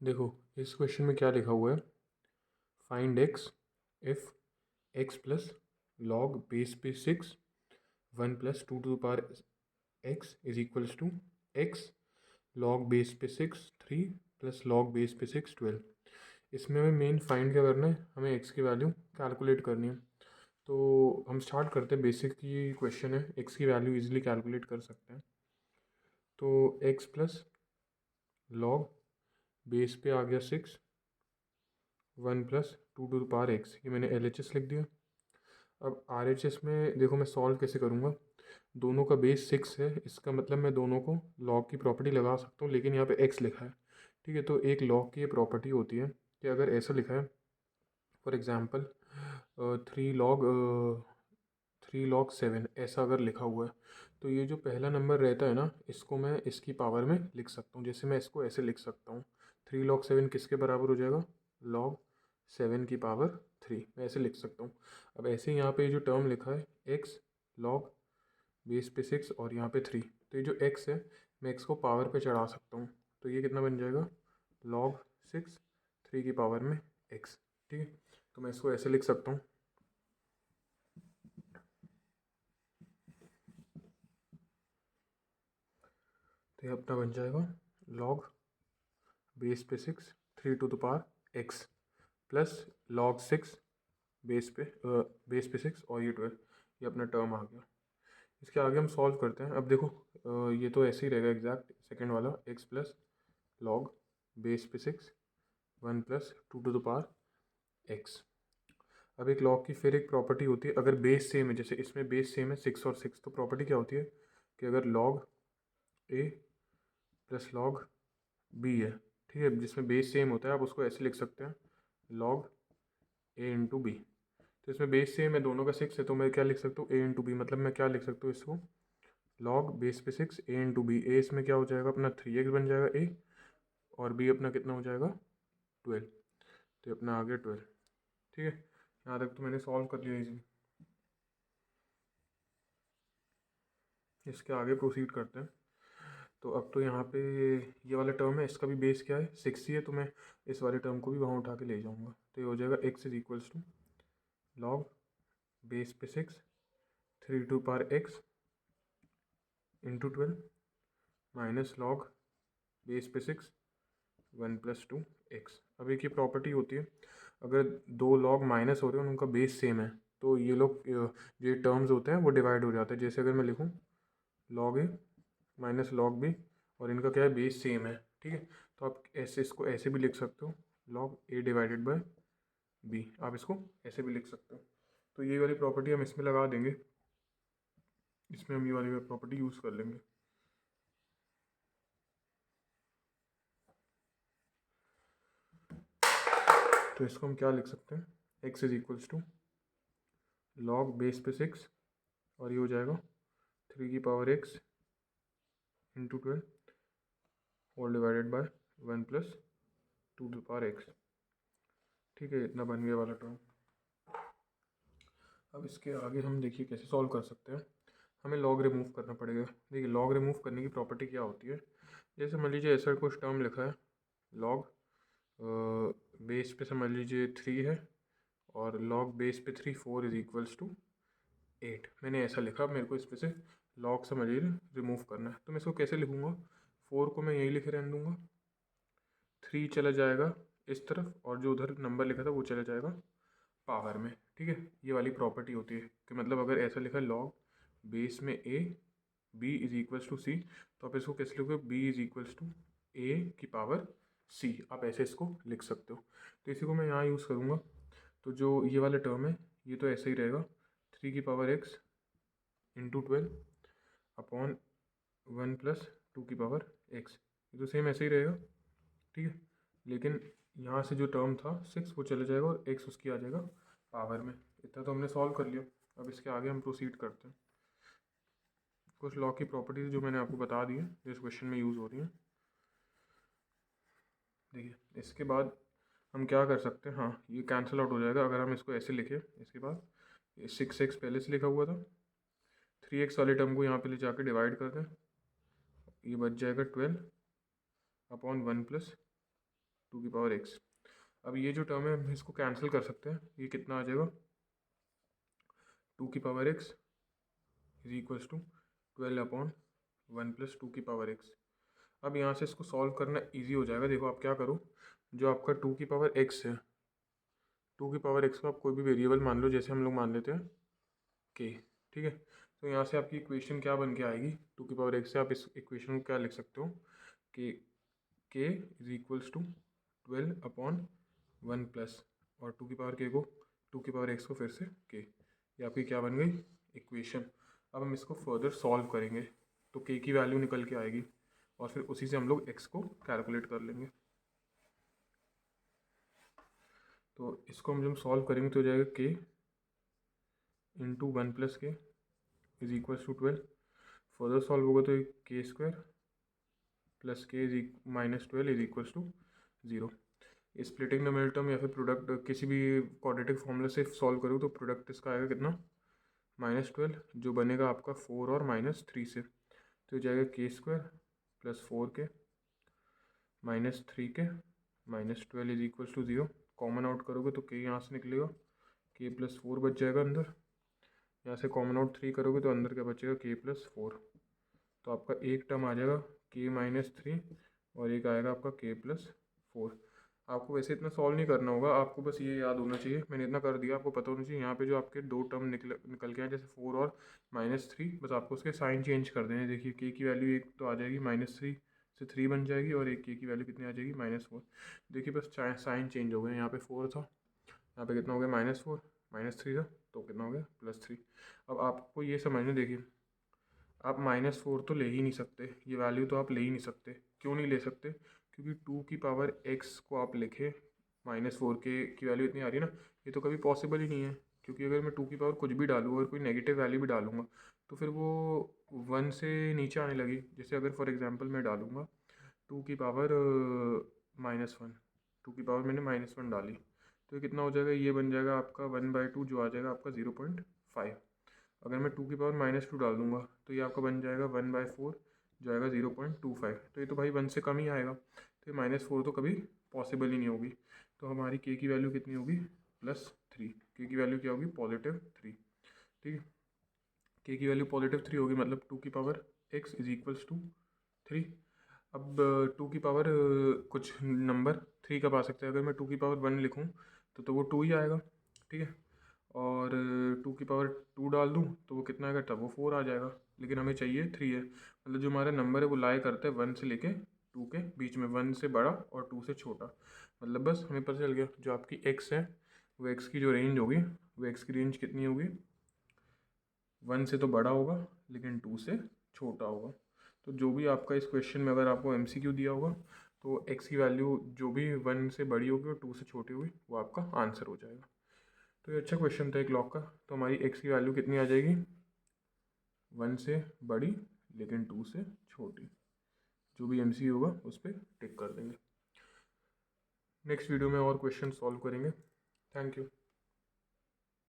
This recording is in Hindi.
देखो इस क्वेश्चन में क्या लिखा हुआ है, find x if x plus log base पे 6 1 plus 2 to the power x is equals to x log base पे 6 3 प्लस लॉग बेस पे 6 12। इसमें हमें मेन फाइंड क्या करना है, हमें एक्स की वैल्यू कैलकुलेट करनी है। तो हम स्टार्ट करते हैं, बेसिक की क्वेश्चन है, एक्स की वैल्यू इजीली कैलकुलेट कर सकते हैं। तो एक्स प्लस लॉग बेस पे आ गया 6 1 plus 2 to the power x, ये मैंने LHS लिख दिया। अब RHS में देखो मैं सॉल्व कैसे करूँगा, दोनों का बेस 6 है, इसका मतलब मैं दोनों को लॉग की प्रॉपर्टी लगा सकता हूँ, लेकिन यहाँ पे x लिखा है। ठीक है, तो एक लॉग की ये प्रॉपर्टी होती है कि अगर ऐसा लिखा है, फॉर एग्जांपल 3 log ऐसा अगर लिखा हुआ है, तो ये जो पहला नंबर रहता है ना, इसको मैं इसकी पावर में लिख सकता हूँ। जैसे मैं इसको ऐसे लिख सकता हूँ, 3 log 7 किसके बराबर हो जाएगा, log 7 की पावर 3, मैं ऐसे लिख सकता हूँ। अब ऐसे यहाँ पे जो टर्म लिखा है एक्स लॉग बेस पे 6 और यहाँ पे 3, तो ये जो एक्स है मैं एक्स को पावर पे चढ़ा सकता हूँ, तो ये कितना बन जाएगा, log 6 3 की पावर में एक्स। ठीक है, तो मैं इसको ऐसे लिख सकता हूँ, तो ये अपना बन जाएगा log बेस पे 6 3 to the power x plus log 6 base पे 6 और ये 12, ये अपना टर्म आ गया। इसके आगे हम सॉल्व करते हैं। अब देखो ये तो ऐसे ही रहेगा एग्जैक्ट, सेकेंड वाला एक्स प्लस लॉग बेस पे 6 1 plus 2 to the power x. अब एक लॉग की फिर एक प्रॉपर्टी होती है, अगर बेस सेम है, जैसे इसमें बेस सेम है 6 और 6, तो प्रॉपर्टी क्या होती है कि अगर लॉग ए प्लस लॉग बी है, ठीक है, जिसमें बेस सेम होता है, आप उसको ऐसे लिख सकते हैं लॉग ए इंटू बी। तो इसमें बेस सेम है, दोनों का 6 है, तो मैं क्या लिख सकता हूँ, ए इंटू बी, मतलब मैं क्या लिख सकता हूँ इसको, लॉग बेस पे 6 ए इंटू बी। ए इसमें क्या हो जाएगा अपना 3x बन जाएगा ए, और बी अपना कितना हो जाएगा 12, तो अपना आ गया 12। ठीक है, यहाँ तक तो मैंने सॉल्व कर लिया इजी। इसके आगे प्रोसीड करते हैं। तो अब तो यहाँ पे ये वाला टर्म है, इसका भी बेस क्या है 6 ही है, तो मैं इस वाले टर्म को भी वहाँ उठा के ले जाऊँगा, तो ये हो जाएगा x is equals to log base पे 6 3 to power x into 12 minus log base पे 6 1 प्लस 2 एक्स। अब एक ये प्रॉपर्टी होती है, अगर दो लॉग माइनस होते हैं और उनका बेस सेम है, तो ये लोग जो ये टर्म्स होते हैं वो डिवाइड हो जाते हैं। जैसे अगर मैं लिखूँ लॉग ए माइनस लॉग बी, और इनका क्या है, बेस सेम है। ठीक है, तो आप ऐसे इसको ऐसे भी लिख सकते हो, log a divided by b, आप इसको ऐसे भी लिख सकते हो। तो ये वाली प्रॉपर्टी हम इसमें लगा देंगे, इसमें हम ये वाली प्रॉपर्टी यूज़ कर लेंगे। तो इसको हम क्या लिख सकते हैं, x is equals to log base पे 6, और ये हो जाएगा 3 की पावर एक्स इंटू 12 और divided by 1 plus 2 to power x. ठीक है, इतना बन गया वाला टर्म। अब इसके आगे हम देखिए कैसे सॉल्व कर सकते हैं। हमें लॉग रिमूव करना पड़ेगा। देखिए लॉग रिमूव करने की प्रॉपर्टी क्या होती है, जैसे मान लीजिए ऐसा कुछ टर्म लिखा है, लॉग बेस पे समझ लीजिए 3 है, और लॉग बेस पे 3 4 इज इक्वल्स टू 8, मैंने ऐसा लिखा। अब मेरे को इस पे से लॉग समझ लीजिए रिमूव करना है, तो मैं इसको कैसे लिखूँगा, 4 को मैं यही लिखे रहने दूँगा, 3 चला जाएगा इस तरफ, और जो उधर नंबर लिखा था वो चला जाएगा पावर में। ठीक है, ये वाली प्रॉपर्टी होती है कि मतलब अगर ऐसा लिखा है लॉग बेस में a b is equals to c, तो आप इसको कैसे लिखोगे, b is equals to a की पावर सी, आप ऐसे इसको लिख सकते हो। तो इसी को मैं यहाँ यूज़ करूँगा। तो जो ये वाला टर्म है ये तो ऐसे ही रहेगा, 3 की power x into 12 upon 1 plus 2 की पावर एक्स, ये तो सेम ऐसे ही रहेगा। ठीक है, लेकिन यहाँ से जो टर्म था 6 वो चले जाएगा और एक्स उसकी आ जाएगा पावर में। इतना तो हमने सॉल्व कर लिया। अब इसके आगे हम प्रोसीड करते हैं। कुछ लॉ की प्रॉपर्टीज जो मैंने आपको बता दी है जो इस क्वेश्चन में यूज़ हो रही हैं। देखिए इसके बाद हम क्या कर सकते हैं, हाँ ये कैंसिल आउट हो जाएगा अगर हम इसको ऐसे लिखे। इसके बाद 6x पहले से लिखा हुआ था, 3x वाले टर्म को यहाँ पे ले जाकर डिवाइड कर दें, ये बच जाएगा 12 अपॉन 1 प्लस टू की पावर एक्स। अब ये जो टर्म है हम इसको कैंसिल कर सकते हैं, ये कितना आ जाएगा, टू की power x is equals to 12/1 plus two की पावर एक्स। अब यहाँ से इसको सॉल्व करना इजी हो जाएगा। देखो आप क्या करो, जो आपका टू की पावर एक्स है, टू की पावर एक्स को आप कोई भी वेरिएबल मान लो, जैसे हम लोग मान लेते हैं के, ठीक है। तो यहाँ से आपकी इक्वेशन क्या बन के आएगी, टू की पावर एक्स से आप इस इक्वेशन को क्या लिख सकते हो कि के इज इक्वल्स टू 12/1 प्लस और टू की पावर के को, टू की पावर एक्स को फिर से के, ये आपकी क्या बन गई इक्वेशन। अब हम इसको फर्दर सॉल्व करेंगे तो के की वैल्यू निकल के आएगी और फिर उसी से हम लोग एक्स को कैलकुलेट कर लेंगे। तो इसको हम जब सॉल्व करेंगे तो हो जाएगा k into 1 plus k is equals to 12। Further solve होगा तो k square plus k is minus 12 is equals to 0। Splitting the term या फिर प्रोडक्ट किसी भी क्वाड्रेटिक फॉर्मूला से सॉल्व करो तो प्रोडक्ट इसका आएगा कितना, -12, जो बनेगा आपका 4 और -3 से। तो हो जाएगा के स्क्वायर प्लस 4 के minus 3 k minus 12 is equals to 0। Common out करोगे तो के यहाँ से निकलेगा, के प्लस 4 बच जाएगा अंदर, यहाँ से कॉमन आउट 3 करोगे तो अंदर क्या बचेगा, के प्लस 4। तो आपका एक टर्म आ जाएगा के -3 और एक आएगा आपका के प्लस 4। आपको वैसे इतना सॉल्व नहीं करना होगा, आपको बस ये याद होना चाहिए, मैंने इतना कर दिया, आपको पता होना चाहिए यहाँ पे जो आपके दो टर्म निकल के आए जैसे 4 और -3, बस आपको उसके साइन चेंज कर देने। देखिए के की वैल्यू एक तो आ जाएगी -3 से 3 बन जाएगी और एक के की वैल्यू कितनी आ जाएगी -4। देखिए बस साइन चेंज हो गए, यहाँ पे 4 था, यहाँ पे कितना हो गया -4, -3 था तो कितना हो गया +3। अब आपको ये समझना, देखिए आप -4 तो ले ही नहीं सकते, ये वैल्यू तो आप ले ही नहीं सकते। क्यों नहीं ले सकते, क्योंकि टू की पावर एक्स को आप लिखे -4 के की वैल्यू इतनी आ रही है ना, ये तो कभी पॉसिबल ही नहीं है। क्योंकि अगर मैं टू की पावर कुछ भी डालूँ, अगर कोई नेगेटिव वैल्यू भी डालूंगा तो फिर वो 1 से नीचे आने लगी। जैसे अगर फॉर एग्जांपल मैं डालूँगा टू की पावर -1, टू की पावर मैंने -1 डाली तो ये कितना हो जाएगा, ये बन जाएगा आपका 1/2 जो आ जाएगा आपका 0.5। अगर मैं टू की पावर -2 डाल दूँगा तो ये आपका बन जाएगा 1/4 जो आएगा 0.25। तो ये तो भाई 1 से कम ही आएगा, तो ये -4 तो कभी पॉसिबल ही नहीं होगी। तो हमारी के की वैल्यू कितनी होगी, +3। के की वैल्यू क्या होगी, +3, ठीक है। के की वैल्यू +3 होगी, मतलब टू की power x is equals to 3। अब टू की पावर कुछ नंबर 3 कब आ सकता है, अगर मैं टू की पावर 1 लिखूँ तो वो 2 ही आएगा, ठीक है। और टू की पावर 2 डाल दूँ तो वो कितना आएगा, तब वो 4 आ जाएगा। लेकिन हमें चाहिए 3 है, मतलब जो हमारा नंबर है वो लाए करते हैं 1 से लेके 2 के बीच में, 1 से बड़ा और 2 से छोटा। मतलब बस हमें पता चल गया जो आपकी x है वो x की जो रेंज होगी वो x की रेंज कितनी होगी, 1 से तो बड़ा होगा लेकिन 2 से छोटा होगा। तो जो भी आपका इस क्वेश्चन में अगर आपको MCQ दिया होगा तो x की वैल्यू जो भी 1 से बड़ी होगी और 2 से छोटी होगी वो आपका आंसर हो जाएगा। तो ये अच्छा क्वेश्चन था एक लॉग का। तो हमारी x की वैल्यू कितनी आ जाएगी, 1 से बड़ी लेकिन 2 से छोटी। जो भी MCQ होगा उस पर टिक कर देंगे। नेक्स्ट वीडियो में और क्वेश्चन सॉल्व करेंगे। Thank you.